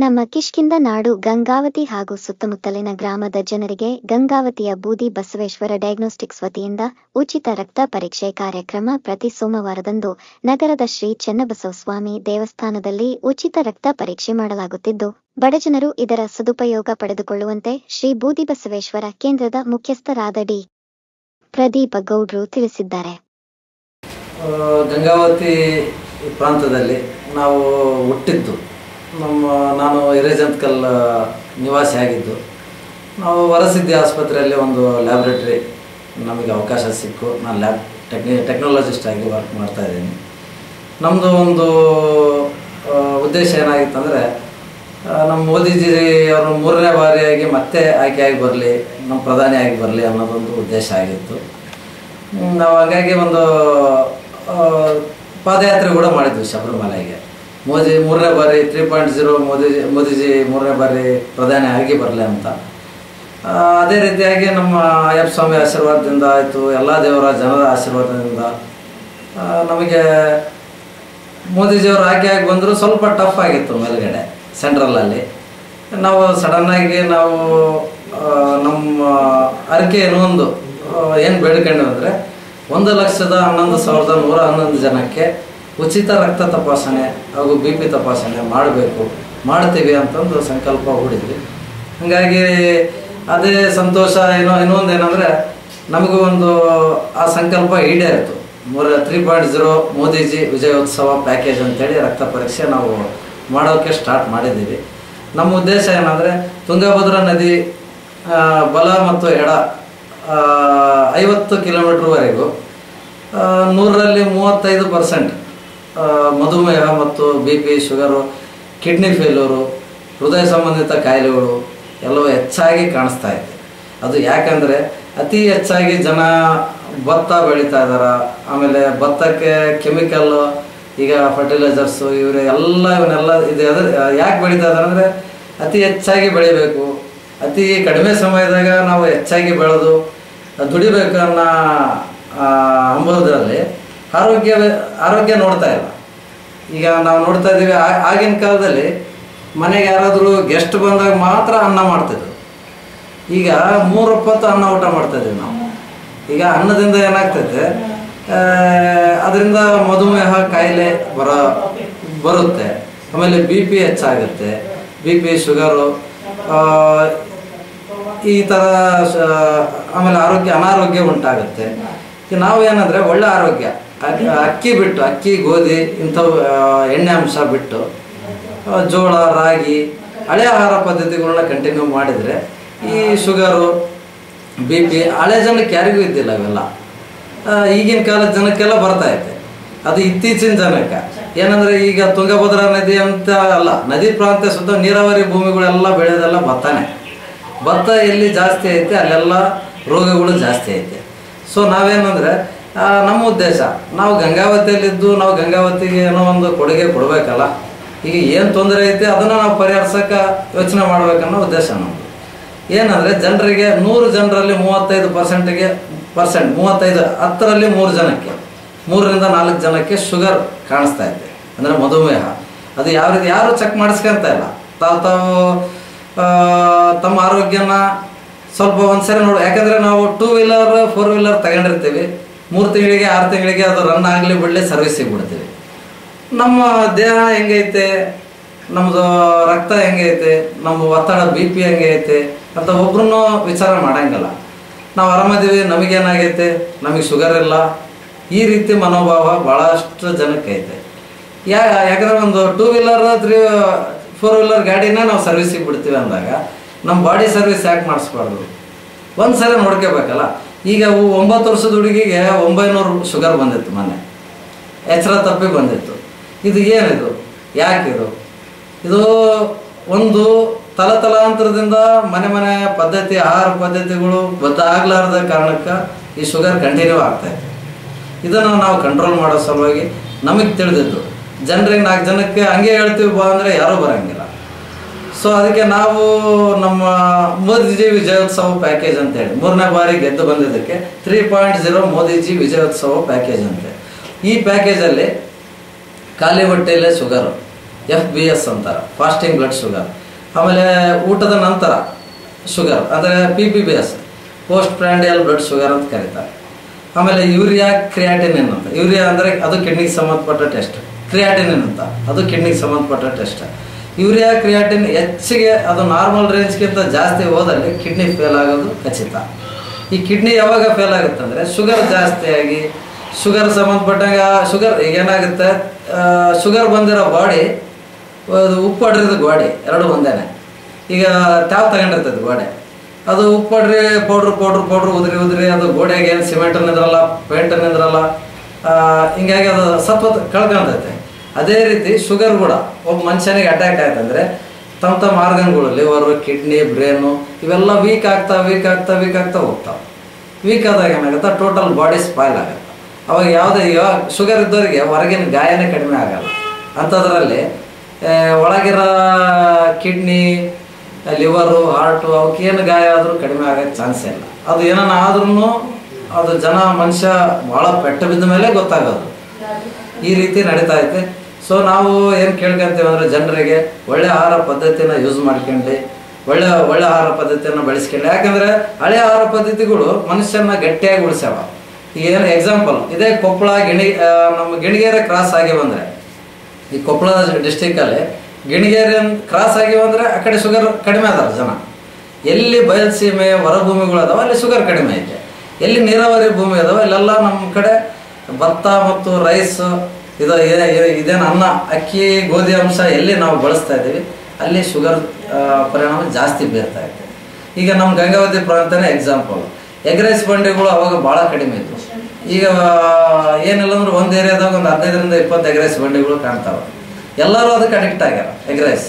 ನಮ್ಮ ಕಿಷ್ಕಿಂಧ ನಾಡು ಗಂಗಾವತಿ ಹಾಗೂ ಸುತ್ತಮುತ್ತಲಿನ ಗ್ರಾಮದ ಜನರಿಗೆ ಗಂಗಾವತಿಯ ಬೂದಿ ಬಸವೇಶ್ವರ ಡಯಾಗ್ನೋಸ್ಟಿಕ್ಸ್ ವತಿಯಿಂದ ಉಚಿತ ರಕ್ತ ಪರೀಕ್ಷೆ ಕಾರ್ಯಕ್ರಮ ಪ್ರತಿ ಸೋಮವಾರದಂದು ನಗರದ ಶ್ರೀ ಚೆನ್ನಬಸವಸ್ವಾಮಿ ದೇವಸ್ಥಾನದಲ್ಲಿ ಉಚಿತ ರಕ್ತ ಪರೀಕ್ಷೆ ಮಾಡಲಾಗುತ್ತಿದ್ದು, ಬಡಜನರು ಇದರ ಸದುಪಯೋಗ ಪಡೆದುಕೊಳ್ಳುವಂತೆ ಶ್ರೀ ಬೂದಿ ಬಸವೇಶ್ವರ ಕೇಂದ್ರದ ಮುಖ್ಯಸ್ಥರಾದ ಡಿ. ಪ್ರದೀಪ ಗೌಡ್ರು ತಿಳಿಸಿದ್ದಾರೆ. ಗಂಗಾವತಿ ಪ್ರಾಂತದಲ್ಲಿ ನಾವು ಹುಟ್ಟಿದ್ದು, ನಾನು ಹಿರೇಜಂತಕಲ್ ನಿವಾಸಿಯಾಗಿದ್ದು, ನಾವು ವರಸಿದ್ಧಿ ಆಸ್ಪತ್ರೆಯಲ್ಲಿ ಒಂದು ಲ್ಯಾಬ್ರೇಟರಿ ನಮಗೆ ಅವಕಾಶ ಸಿಕ್ಕು. ನಾನು ಟೆಕ್ನಾಲಜಿಸ್ಟ್ ಆಗಿ ವರ್ಕ್ ಮಾಡ್ತಾಯಿದ್ದೀನಿ. ನಮ್ಮದು ಒಂದು ಉದ್ದೇಶ ಏನಾಗಿತ್ತಂದರೆ, ನಮ್ಮ ಮೋದಿಜಿ ಅವರು 3ನೇ ಬಾರಿಯಾಗಿ ಮತ್ತೆ ಆಯ್ಕೆಯಾಗಿ ಬರಲಿ, ನಮ್ಮ ಪ್ರಧಾನಿಯಾಗಿ ಬರಲಿ ಅನ್ನೋದೊಂದು ಉದ್ದೇಶ ಆಗಿತ್ತು. ನಾವು ಹಾಗಾಗಿ ಒಂದು ಪಾದಯಾತ್ರೆ ಕೂಡ ಮಾಡಿದ್ವಿ ಶಬರಿಮಲೆಗೆ. ಮೋದಿ 3ನೇ ಬಾರಿ 3.0 ಮೋದಿಜಿ 3ನೇ ಬಾರಿ ಪ್ರಧಾನಿ ಆಗಿ ಬರಲಿ ಅಂತ. ಅದೇ ರೀತಿಯಾಗಿ ನಮ್ಮ ಅಯ್ಯಪ್ಪ ಸ್ವಾಮಿ ಆಶೀರ್ವಾದದಿಂದ ಆಯಿತು, ಎಲ್ಲ ದೇವರ ಜನರ ಆಶೀರ್ವಾದದಿಂದ ನಮಗೆ ಮೋದಿಜಿಯವರು ಆಯ್ಕೆಯಾಗಿ ಬಂದರೂ ಸ್ವಲ್ಪ ಟಫ್ ಆಗಿತ್ತು ಮೇಲ್ಗಡೆ ಸೆಂಟ್ರಲಲ್ಲಿ. ನಾವು ಸಡನ್ನಾಗಿ ನಾವು ನಮ್ಮ ಅರಿಕೆ ಏನು ಬೇಡ್ಕೊಂಡು ಅಂದರೆ 1,11,111 ಜನಕ್ಕೆ ಉಚಿತ ರಕ್ತ ತಪಾಸಣೆ ಹಾಗೂ BP ತಪಾಸಣೆ ಮಾಡ್ತೀವಿ ಅಂತಂದು ಸಂಕಲ್ಪ ಹೂಡಿದ್ವಿ. ಹಾಗಾಗಿ ಅದೇ ಸಂತೋಷ. ಇನ್ನೊಂದೇನೆಂದರೆ, ನಮಗೂ ಒಂದು ಆ ಸಂಕಲ್ಪ ಈಡೇರಿತು. 3.0 ಮೋದಿಜಿ ವಿಜಯೋತ್ಸವ ಪ್ಯಾಕೇಜ್ ಅಂತೇಳಿ ರಕ್ತ ಪರೀಕ್ಷೆ ನಾವು ಮಾಡೋಕ್ಕೆ ಸ್ಟಾರ್ಟ್ ಮಾಡಿದ್ದೀವಿ. ನಮ್ಮ ಉದ್ದೇಶ ಏನಂದರೆ, ತುಂಗಭದ್ರಾ ನದಿ ಬಲ ಮತ್ತು ಎಡ 50 ಕಿಲೋಮೀಟ್ರ್ವರೆಗೂ 100ರಲ್ಲಿ 35% ಮಧುಮೇಹ ಮತ್ತು BP, ಶುಗರು, ಕಿಡ್ನಿ ಫೇಲ್ಯೂರು, ಹೃದಯ ಸಂಬಂಧಿತ ಕಾಯಿಲೆಗಳು ಎಲ್ಲವೂ ಹೆಚ್ಚಾಗಿ ಕಾಣಿಸ್ತಾ ಇದೆ. ಅದು ಯಾಕಂದರೆ ಅತಿ ಹೆಚ್ಚಾಗಿ ಜನ ಭತ್ತ ಬೆಳೀತಾ ಇದ್ದಾರೆ. ಆಮೇಲೆ ಭತ್ತಕ್ಕೆ ಕೆಮಿಕಲ್ಲು, ಈಗ ಫರ್ಟಿಲೈಸರ್ಸು, ಇವನ್ನೆಲ್ಲ ಇದು ಯಾಕೆ ಬೆಳೀತಾ ಇದ್ದಾರೆ ಅಂದರೆ, ಅತಿ ಹೆಚ್ಚಾಗಿ ಬೆಳಿಬೇಕು, ಅತಿ ಕಡಿಮೆ ಸಮಯದಾಗ ನಾವು ಹೆಚ್ಚಾಗಿ ಬೆಳೆದು ದುಡಿಬೇಕು ಅನ್ನೋ ಅಂಬೋದ್ರಲ್ಲಿ ಆರೋಗ್ಯ ನೋಡ್ತಾ ಇಲ್ಲ. ಈಗ ನಾವು ನೋಡ್ತಾ ಇದ್ದೀವಿ, ಆಗಿನ ಕಾಲದಲ್ಲಿ ಮನೆಗೆ ಯಾರಾದರೂ ಗೆಸ್ಟ್ ಬಂದಾಗ ಮಾತ್ರ ಅನ್ನ ಮಾಡ್ತಿದ್ರು. ಈಗ 3 ಹೊತ್ತು ಅನ್ನ ಊಟ ಮಾಡ್ತಾಯಿದ್ದೀವಿ ನಾವು. ಈಗ ಅನ್ನದಿಂದ ಏನಾಗ್ತೈತೆ, ಅದರಿಂದ ಮಧುಮೇಹ ಕಾಯಿಲೆ ಬರುತ್ತೆ. ಆಮೇಲೆ BP ಹೆಚ್ಚಾಗುತ್ತೆ, BP, ಶುಗರು, ಈ ಥರ. ಆಮೇಲೆ ಅನಾರೋಗ್ಯ ಉಂಟಾಗುತ್ತೆ. ನಾವೇನಂದರೆ ಒಳ್ಳೆ ಆರೋಗ್ಯ, ಅಕ್ಕಿ, ಗೋಧಿ ಇಂಥವು ಎಣ್ಣೆ ಅಂಶ ಬಿಟ್ಟು ಜೋಳ, ರಾಗಿ, ಹಳೆ ಆಹಾರ ಪದ್ಧತಿಗಳನ್ನ ಕಂಟಿನ್ಯೂ ಮಾಡಿದರೆ ಈ ಶುಗರು, BP ಹಳೆ ಜನಕ್ಕೆ ಯಾರಿಗೂ ಇದ್ದಿಲ್ಲ. ಅವೆಲ್ಲ ಈಗಿನ ಕಾಲದ ಜನಕ್ಕೆಲ್ಲ ಬರ್ತಾಯಿದೆ. ಅದು ಇತ್ತೀಚಿನ ಜನಕ್ಕೆ ಏನಂದರೆ, ಈಗ ತುಂಗಭದ್ರಾ ನದಿ ಅಂತ ಅಲ್ಲ, ನದಿ ಪ್ರಾಂತ್ಯ ಸುತ್ತ ನೀರಾವರಿ ಭೂಮಿಗಳೆಲ್ಲ ಬೆಳೆಯೋದೆಲ್ಲ ಭತ್ತ ಎಲ್ಲಿ ಜಾಸ್ತಿ ಐತೆ ಅಲ್ಲೆಲ್ಲ ರೋಗಗಳು ಜಾಸ್ತಿ ಐತೆ. ಸೊ ನಾವೇನಂದರೆ, ನಮ್ಮ ಉದ್ದೇಶ, ನಾವು ಗಂಗಾವತಿಯಲ್ಲಿದ್ದು ನಾವು ಗಂಗಾವತಿಗೆ ಏನೋ ಒಂದು ಕೊಡುಗೆ ಕೊಡಬೇಕಲ್ಲ. ಈಗ ಏನು ತೊಂದರೆ ಐತೆ ಅದನ್ನು ನಾವು ಪರಿಹರಿಸೋಕೆ ಯೋಚನೆ ಮಾಡಬೇಕನ್ನೋ ಉದ್ದೇಶ ನಮ್ಮದು. ಏನಂದರೆ, ಜನರಿಗೆ 100 ಜನರಲ್ಲಿ 35%, 10ರಲ್ಲಿ 3 ಜನಕ್ಕೆ, 3ರಿಂದ 4 ಜನಕ್ಕೆ ಶುಗರ್ ಕಾಣಿಸ್ತಾ ಇದೆ, ಅಂದರೆ ಮಧುಮೇಹ. ಅದು ಯಾವ ರೀತಿ ಯಾರು ಚೆಕ್ ಮಾಡಿಸ್ಕೊಂತ ಇಲ್ಲ. ತಾವು ತಮ್ಮ ಆರೋಗ್ಯನ ಸ್ವಲ್ಪ ಒಂದ್ಸರಿ ನೋಡಿ. ಯಾಕಂದರೆ ನಾವು 2 ವೀಲರ್ 4 ವೀಲರ್ ತಗೊಂಡಿರ್ತೀವಿ, 3 ತಿಂಗಳಿಗೆ 6 ತಿಂಗಳಿಗೆ ಅದು ರನ್ ಆಗಲಿ ಬಿಡಲಿ ಸರ್ವಿಸಿಗೆ ಬಿಡ್ತೀವಿ. ನಮ್ಮ ದೇಹ ಹೆಂಗೈತೆ, ನಮ್ಮದು ರಕ್ತ ಹೆಂಗೈತೆ, ನಮ್ಮ ಒತ್ತಡ BP ಹೆಂಗೈತೆ ಅಂತ ಒಬ್ರು ವಿಚಾರ ಮಾಡೋಂಗಿಲ್ಲ. ನಾವು ಆರಾಮದೀವಿ, ನಮಗೇನಾಗೈತೆ, ನಮಗೆ ಶುಗರ್ ಇಲ್ಲ, ಈ ರೀತಿ ಮನೋಭಾವ ಭಾಳಷ್ಟು ಜನಕ್ಕೆ ಐತೆ. ಯಾಕಂದರೆ ಒಂದು 2 ವೀಲರ್ 4 ವೀಲರ್ ಗಾಡಿನ ನಾವು ಸರ್ವಿಸಿಗೆ ಬಿಡ್ತೀವಿ ಅಂದಾಗ ನಮ್ಮ ಬಾಡಿ ಸರ್ವಿಸ್ ಯಾಕೆ ಮಾಡಿಸ್ಬಾರ್ದು? ಒಂದು ಸರಿ ನೋಡ್ಕೋಬೇಕಲ್ಲ. ಈಗ 9 ವರ್ಷದ ಹುಡುಗಿಗೆ 900 ಶುಗರ್ ಬಂದಿತ್ತು, ಮೊನ್ನೆ ಎಚ್ಚರ ತಪ್ಪಿ ಬಂದಿತ್ತು. ಇದು ಏನಿದು? ಯಾಕಿದು? ಇದು ಒಂದು ತಲಾಂತರದಿಂದ ಮನೆ ಪದ್ಧತಿ, ಆಹಾರ ಪದ್ಧತಿಗಳು ಬದಲಾಗಲಾರದ ಕಾರಣಕ್ಕೆ ಈ ಶುಗರ್ ಕಂಟಿನ್ಯೂ ಆಗ್ತಾಯಿದೆ. ಇದನ್ನು ನಾವು ಕಂಟ್ರೋಲ್ ಮಾಡೋ ಸಲುವಾಗಿ ನಮಗೆ ತಿಳಿದಿದ್ದು, ಜನರಿಗೆ 4 ಜನಕ್ಕೆ ಹಂಗೆ ಹೇಳ್ತೀವಿ ಬಾ ಅಂದರೆ ಯಾರೂ ಬರೋಂಗಿಲ್ಲ. ಸೊ ಅದಕ್ಕೆ ನಾವು ನಮ್ಮ ಮೋದಿಜಿ ವಿಜಯೋತ್ಸವ ಪ್ಯಾಕೇಜ್ ಅಂತೇಳಿ 3ನೇ ಬಾರಿ ಗೆದ್ದು ಬಂದಿದ್ದಕ್ಕೆ 3.0 ಮೋದಿಜಿ ವಿಜಯೋತ್ಸವ ಪ್ಯಾಕೇಜ್ ಅಂತೆ. ಈ ಪ್ಯಾಕೇಜಲ್ಲಿ ಖಾಲಿ ಹೊಟ್ಟೆಯಲ್ಲೇ ಶುಗರು, FBS ಅಂತಾರೆ, ಫಾಸ್ಟಿಂಗ್ ಬ್ಲಡ್ ಶುಗರ್. ಆಮೇಲೆ ಊಟದ ನಂತರ ಶುಗರ್ ಅಂದರೆ PPBS, ಪೋಸ್ಟ್ ಪ್ರ್ಯಾಂಡಿಯಲ್ ಬ್ಲಡ್ ಶುಗರ್ ಅಂತ ಕರೀತಾರೆ. ಆಮೇಲೆ ಯೂರಿಯಾ ಕ್ರಿಯಾಟಿನಿನ್ ಅಂತ, ಯೂರಿಯಾ ಅಂದರೆ ಅದು ಕಿಡ್ನಿಗೆ ಸಂಬಂಧಪಟ್ಟ ಟೆಸ್ಟ್, ಕ್ರಿಯಾಟಿನಿನ್ ಅಂತ ಅದು ಕಿಡ್ನಿಗೆ ಸಂಬಂಧಪಟ್ಟ ಟೆಸ್ಟ್. ಯೂರಿಯಾ ಕ್ರಿಯಾಟಿನ್ ಹೆಚ್ಚಿಗೆ ಅದು ನಾರ್ಮಲ್ ರೇಂಜ್ಗಿಂತ ಜಾಸ್ತಿ ಹೋದಲ್ಲಿ ಕಿಡ್ನಿ ಫೇಲ್ ಆಗೋದು ಖಚಿತ. ಈ ಕಿಡ್ನಿ ಯಾವಾಗ ಫೇಲ್ ಆಗುತ್ತೆ ಅಂದರೆ ಶುಗರ್ ಜಾಸ್ತಿಯಾಗಿ, ಶುಗರ್ ಸಂಬಂಧಪಟ್ಟಾಗ ಶುಗರ್ ಏನಾಗುತ್ತೆ, ಶುಗರ್ ಬಂದಿರೋ ಬಾಡಿ ಉಪ್ಪು ಹೊಡ್ರಿದ ಗೋಡೆ ಎರಡು ಒಂದೇನೆ. ಈಗ ಟ್ಯಾವ್ ತಗೊಂಡಿರ್ತದೆ ಗೋಡೆ, ಅದು ಉಪ್ಪು ಹೊಡ್ರಿ ಪೌಡ್ರು ಉದುರಿ ಅದು ಗೋಡೆಗೆ ಏನು ಸಿಮೆಂಟ್ ನಿಂದ್ರಲ್ಲ, ಪೇಂಟ್ ನಿಂದ್ರಲ್ಲ, ಹಿಂಗಾಗಿ ಅದು ಸತ್ವ ಕಳ್ಕೊಂತೈತೆ. ಅದೇ ರೀತಿ ಶುಗರ್ ಕೂಡ ಒಬ್ಬ ಮನುಷ್ಯನಿಗೆ ಅಟ್ಯಾಕ್ ಆಯ್ತಂದ್ರೆ ತಮ್ಮ ಆರ್ಗನ್ಗಳು, ಲಿವರು, ಕಿಡ್ನಿ, ಬ್ರೇನು ಇವೆಲ್ಲ ವೀಕ್ ಆಗ್ತಾ ಹೋಗ್ತಾವೆ. ವೀಕ್ ಆದಾಗ ಏನಾಗುತ್ತೆ, ಟೋಟಲ್ ಬಾಡಿ ಸ್ಪಾಯ್ಲ್ ಆಗುತ್ತೆ. ಅವಾಗ ಯಾವುದೇ ಶುಗರ್ ಇದ್ದವರಿಗೆ ಹೊರಗಿನ ಗಾಯನೇ ಕಡಿಮೆ ಆಗಲ್ಲ. ಅಂಥದ್ರಲ್ಲಿ ಒಳಗಿರೋ ಕಿಡ್ನಿ, ಲಿವರು, ಹಾರ್ಟು ಅವಕ್ಕೇನು ಗಾಯ ಆದರೂ ಕಡಿಮೆ ಆಗೋಕ್ಕೆ ಚಾನ್ಸೇ ಇಲ್ಲ. ಅದು ಏನಾನ ಆದ್ರೂ ಅದು ಮನುಷ್ಯ ಭಾಳ ಪೆಟ್ಟು ಬಿದ್ದ ಮೇಲೆ ಗೊತ್ತಾಗೋದು. ಈ ರೀತಿ ನಡೀತಾ ಐತೆ. ಸೊ ನಾವು ಏನು ಕೇಳ್ಕೊಂತೀವಿ ಅಂದರೆ ಜನರಿಗೆ ಒಳ್ಳೆ ಆಹಾರ ಪದ್ಧತಿನ ಯೂಸ್ ಮಾಡ್ಕೊಂಡು ಒಳ್ಳೆ ಆಹಾರ ಪದ್ಧತಿಯನ್ನು ಬೆಳೆಸ್ಕೊಂಡು. ಯಾಕಂದರೆ ಹಳೆ ಆಹಾರ ಪದ್ಧತಿಗಳು ಮನುಷ್ಯನ ಗಟ್ಟಿಯಾಗಿ ಉಳಿಸ್ಯಾವ. ಈಗ ಏನು ಎಕ್ಸಾಂಪಲ್ ಇದೇ ಕೊಪ್ಪಳ ನಮ್ಮ ಗಿಣಿಗೇರಿ ಕ್ರಾಸ್ ಆಗಿ ಬಂದರೆ, ಈ ಕೊಪ್ಪಳ ಡಿಸ್ಟಿಕ್ಕಲ್ಲಿ ಗಿಣಿಗೇರಿ ಕ್ರಾಸ್ ಆಗಿ ಬಂದರೆ ಆ ಕಡೆ ಶುಗರ್ ಕಡಿಮೆ ಅದಾರ ಜನ. ಎಲ್ಲಿ ಬಯಲುಸೀಮೆ ಹೊರಭೂಮಿಗಳು ಅದಾವ ಅಲ್ಲಿ ಶುಗರ್ ಕಡಿಮೆ ಐತೆ. ಎಲ್ಲಿ ನೀರಾವರಿ ಭೂಮಿ ಅದಾವ ಇಲ್ಲೆಲ್ಲ ನಮ್ಮ ಕಡೆ ಭತ್ತ ಮತ್ತು ರೈಸ್ ಇದೇನು ಅನ್ನ, ಅಕ್ಕಿ, ಗೋಧಿ ಅಂಶ ಎಲ್ಲಿ ನಾವು ಬಳಸ್ತಾ ಇದ್ದೀವಿ ಅಲ್ಲಿ ಶುಗರ್ ಪರಿಣಾಮ ಜಾಸ್ತಿ ಬೀರ್ತಾ ಇದೆ. ಈಗ ನಮ್ಮ ಗಂಗಾವತಿ ಪ್ರಾಂತನೇ ಎಕ್ಸಾಂಪಲ್. ಎಗ್ ರೈಸ್ ಬಂಡಿಗಳು ಅವಾಗ ಭಾಳ ಕಡಿಮೆ ಇತ್ತು. ಈಗ ಏನಿಲ್ಲ ಅಂದ್ರೆ ಒಂದು ಏರಿಯಾದಾಗ ಒಂದು 15ರಿಂದ 20 ಎಗ್ ರೈಸ್ ಬಂಡಿಗಳು ಕಾಣ್ತಾವೆ. ಎಲ್ಲರೂ ಅದಕ್ಕೆ ಅಡಿಕ್ಟ್ ಆಗ್ಯಾರ ಎಗ್ ರೈಸ್.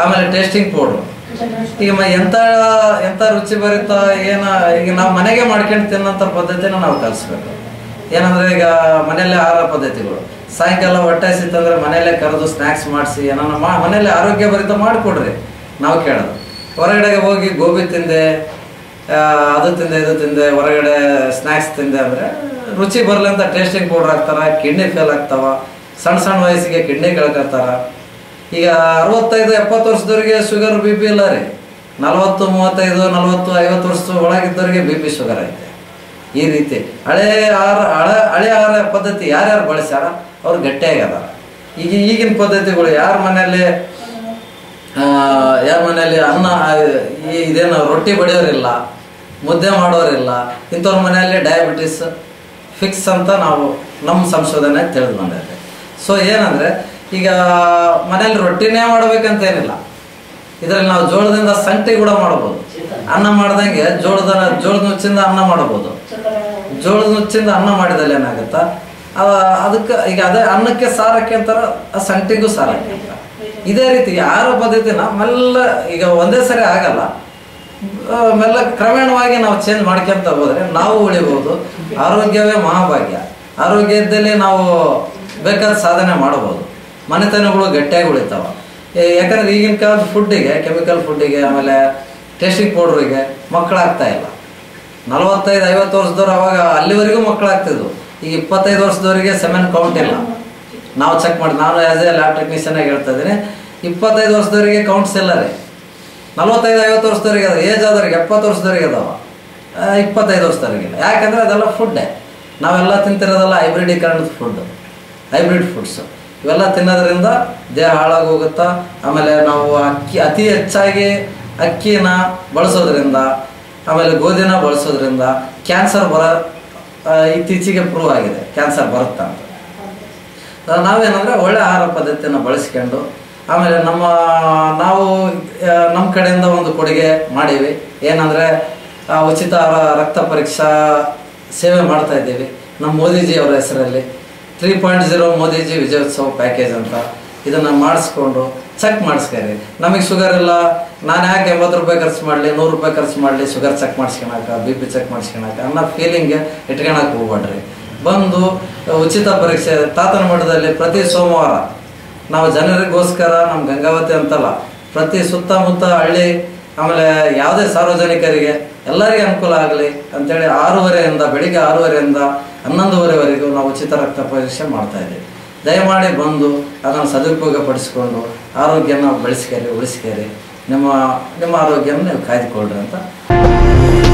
ಆಮೇಲೆ ಟೇಸ್ಟಿಂಗ್ ಪೌಡ್ರು, ಈಗ ಎಂಥ ರುಚಿ ಬರುತ್ತಾ ಈಗ ನಾವು ಮನೆಗೆ ಮಾಡ್ಕೊಂಡು ತಿನ್ನೋಂಥ ಪದ್ಧತಿನ ನಾವು ಕಲಿಸ್ಬೇಕು. ಏನಂದರೆ ಈಗ ಮನೆಯಲ್ಲೇ ಆಹಾರ ಪದ್ಧತಿಗಳು, ಸಾಯಂಕಾಲ ಹೊಟ್ಟೆ ಸಿತ್ತಂದ್ರೆ ಮನೆಯಲ್ಲೇ ಕರೆದು ಸ್ನ್ಯಾಕ್ಸ್ ಮಾಡಿಸಿ ಏನಾನ ಮನೆಯಲ್ಲೇ ಆರೋಗ್ಯ ಭರಿತ ಮಾಡಿಕೊಡ್ರಿ. ನಾವು ಕೇಳೋದು ಹೊರಗಡೆಗೆ ಹೋಗಿ ಗೋಬಿ ತಿಂದೆ, ಅದು ತಿಂದೆ, ಇದು ತಿಂದೆ, ಹೊರಗಡೆ ಸ್ನ್ಯಾಕ್ಸ್ ತಿಂದೆ ಅಂದರೆ ರುಚಿ ಬರಲಿ ಅಂತ ಟೇಸ್ಟಿಂಗ್ ಪೌಡ್ರ್ ಹಾಕ್ತಾರೆ, ಕಿಡ್ನಿ ಫೇಲ್ ಆಗ್ತಾವ, ಸಣ್ಣ ವಯಸ್ಸಿಗೆ ಕಿಡ್ನಿ ಕಳ್ಕೊತಾರ. ಈಗ 65-70 ವರ್ಷದವ್ರಿಗೆ ಶುಗರ್ BP ಇಲ್ಲ ರೀ. 40, 35, 40, 50 ವರ್ಷದ ಒಳಗಿದ್ದವ್ರಿಗೆ BP ಶುಗರ್ ಐತೆ. ಈ ರೀತಿ ಹಳೆ ಆಹಾರ ಪದ್ಧತಿ ಯಾರ್ಯಾರು ಬಳಸ್ಯಾರ ಅವ್ರು ಗಟ್ಟಿಯಾಗ್ಯದಾರ. ಈಗಿನ ಪದ್ಧತಿಗಳು ಯಾರ ಮನೆಯಲ್ಲಿ ಅನ್ನ ಇದೇನು ರೊಟ್ಟಿ ಬಡಿಯೋರಿಲ್ಲ, ಮುದ್ದೆ ಮಾಡೋರಿಲ್ಲ, ಇಂಥವ್ರ ಮನೆಯಲ್ಲಿ ಡಯಾಬಿಟಿಸ್ ಫಿಕ್ಸ್ ಅಂತ ನಮ್ಮ ಸಂಶೋಧನೆ ತಿಳಿದು ಬಂದೈತೆ. ಸೊ ಏನಂದರೆ ಈಗ ಮನೇಲಿ ರೊಟ್ಟಿನೇ ಮಾಡ್ಬೇಕಂತ ಏನಿಲ್ಲ. ಇದರಲ್ಲಿ ನಾವು ಜೋಳದಿಂದ ಸಂಗಟಿ ಕೂಡ ಮಾಡ್ಬೋದು. ಅನ್ನ ಮಾಡ್ದಂಗೆ ಜೋಳದ ನುಚ್ಚಿಂದ ಅನ್ನ ಮಾಡ್ಬೋದು. ಜೋಳದ ನುಚ್ಚಿಂದ ಅನ್ನ ಮಾಡಿದಲ್ಲಿ ಏನಾಗುತ್ತಾ, ಅದಕ್ಕೆ ಈಗ ಅದೇ ಅನ್ನಕ್ಕೆ ಸಾರಕ್ಕೆ ಅಂತಾರ, ಆ ಸಂಗಟಿಗೂ ಸಾರಕ್ಕೆ ಅಂತ. ಇದೇ ರೀತಿ ಆಹಾರ ಪದ್ಧತಿನ ಈಗ ಒಂದೇ ಸರಿ ಆಗಲ್ಲ, ಮೆಲ್ಲ ಕ್ರಮೇಣವಾಗಿ ನಾವು ಚೇಂಜ್ ಮಾಡ್ಕೊಂತ ಹೋದ್ರೆ ನಾವು ಉಳಿಬೋದು. ಆರೋಗ್ಯವೇ ಮಹಾಭಾಗ್ಯ. ಆರೋಗ್ಯ ಇದ್ದಲ್ಲಿ ನಾವು ಬೇಕಾದ ಸಾಧನೆ ಮಾಡ್ಬೋದು, ಮನೆತನಗಳು ಗಟ್ಟಿಯಾಗಿ ಉಳಿತಾವ. ಯಾಕಂದ್ರೆ ಈಗಿನ ಕಾಲದ ಫುಡ್ಡಿಗೆ, ಕೆಮಿಕಲ್ ಫುಡ್ಡಿಗೆ, ಆಮೇಲೆ ಟೇಸ್ಟಿಂಗ್ ಪೌಡ್ರಿಗೆ ಮಕ್ಕಳಾಗ್ತಾ ಇಲ್ಲ. 45-50 ವರ್ಷದವ್ರು ಅವಾಗ ಅಲ್ಲಿವರೆಗೂ ಮಕ್ಕಳಾಗ್ತಿದ್ವು. ಈಗ 25 ವರ್ಷದವರಿಗೆ ಸೆಮೆನ್ ಕೌಂಟ್ ಇಲ್ಲ. ನಾವು ಚೆಕ್ ಮಾಡಿ, ನಾನು ಆ್ಯಸ್ ಎ ಲ್ಯಾಬ್ ಟೆಕ್ನಿಷಿಯನ್ ಆಗಿ ಹೇಳ್ತಾ ಇದ್ದೀನಿ, 25 ವರ್ಷದವರಿಗೆ ಕೌಂಟ್ಸ್ ಇಲ್ಲ ರೀ. 45-50 ವರ್ಷದವರಿಗೆ ಅದಾವ, ಏಜ್ ಆದವ್ರಿಗೆ 70 ವರ್ಷದವರಿಗೆ ಅದಾವ, 25 ವರ್ಷದವರಿಗಿಲ್ಲ. ಯಾಕಂದರೆ ಅದೆಲ್ಲ ಫುಡ್ಡೇ. ನಾವೆಲ್ಲ ತಿಂತಿರೋದೆಲ್ಲ ಹೈಬ್ರಿಡೀಕರಣದ ಹೈಬ್ರಿಡ್ ಫುಡ್ಸು. ಇವೆಲ್ಲ ತಿನ್ನೋದ್ರಿಂದ ದೇಹ ಹಾಳಾಗಿ ಹೋಗುತ್ತಾ. ಆಮೇಲೆ ನಾವು ಅತಿ ಹೆಚ್ಚಾಗಿ ಅಕ್ಕಿನ ಬಳಸೋದ್ರಿಂದ, ಆಮೇಲೆ ಗೋಧಿನ ಬಳಸೋದ್ರಿಂದ ಕ್ಯಾನ್ಸರ್ ಇತ್ತೀಚೆಗೆ ಪ್ರೂವ್ ಆಗಿದೆ, ಕ್ಯಾನ್ಸರ್ ಬರುತ್ತಾ ಅಂತ. ನಾವೇನಂದರೆ ಒಳ್ಳೆ ಆಹಾರ ಪದ್ಧತಿಯನ್ನು ಬಳಸ್ಕೊಂಡು, ಆಮೇಲೆ ನಮ್ಮ ಕಡೆಯಿಂದ ಒಂದು ಕೊಡುಗೆ ಮಾಡೀವಿ. ಏನಂದರೆ ಉಚಿತ ರಕ್ತ ಪರೀಕ್ಷಾ ಸೇವೆ ಮಾಡ್ತಾ ಇದ್ದೀವಿ ನಮ್ಮ ಮೋದಿಜಿ ಅವರ ಹೆಸರಲ್ಲಿ. 3.0 ಮೋದಿಜಿ ವಿಜಯೋತ್ಸವ ಪ್ಯಾಕೇಜ್ ಅಂತ ಇದನ್ನು ಮಾಡಿಸ್ಕೊಂಡು ಚೆಕ್ ಮಾಡಿಸ್ಕರಿ. ನಮಗೆ ಶುಗರ್ ಇಲ್ಲ, ನಾನು ಯಾಕೆ 80 ರೂಪಾಯಿ ಖರ್ಚು ಮಾಡಲಿ, 100 ರೂಪಾಯಿ ಖರ್ಚು ಮಾಡಲಿ ಶುಗರ್ ಚೆಕ್ ಮಾಡಿಸ್ಕೊಳಕ, BP ಚೆಕ್ ಮಾಡಿಸ್ಕೊಳಕ ಅನ್ನೋ ಫೀಲಿಂಗ್ಗೆ ಇಟ್ಕೊಳಕ್ಕೆ ಹೋಗ್ಬೇಡ್ರಿ. ಬಂದು ಉಚಿತ ಪರೀಕ್ಷೆ ತಾತನ ಮಠದಲ್ಲಿ ಪ್ರತಿ ಸೋಮವಾರ ನಾವು ಜನರಿಗೋಸ್ಕರ, ನಮ್ಮ ಗಂಗಾವತಿ ಅಂತಲ್ಲ, ಪ್ರತಿ ಸುತ್ತಮುತ್ತ ಹಳ್ಳಿ, ಆಮೇಲೆ ಯಾವುದೇ ಸಾರ್ವಜನಿಕರಿಗೆ ಎಲ್ಲರಿಗೆ ಅನುಕೂಲ ಆಗಲಿ ಅಂತೇಳಿ 6:30 ಬೆಳಿಗ್ಗೆ 6:30 11:30ವರೆಗೂ ನಾವು ಉಚಿತ ರಕ್ತ ಪರೀಕ್ಷೆ ಮಾಡ್ತಾ ಇದ್ದೀವಿ. ದಯಮಾಡಿ ಬಂದು ಅದನ್ನು ಸದುಪಯೋಗಪಡಿಸ್ಕೊಂಡು ಆರೋಗ್ಯನ ಬೆಳೆಸ್ಕೇರಿ ಉಳಿಸ್ಕೇರಿ ನಿಮ್ಮ ಆರೋಗ್ಯನ ನೀವು ಕಾಯ್ದುಕೊಳ್ಳ್ರಿ ಅಂತ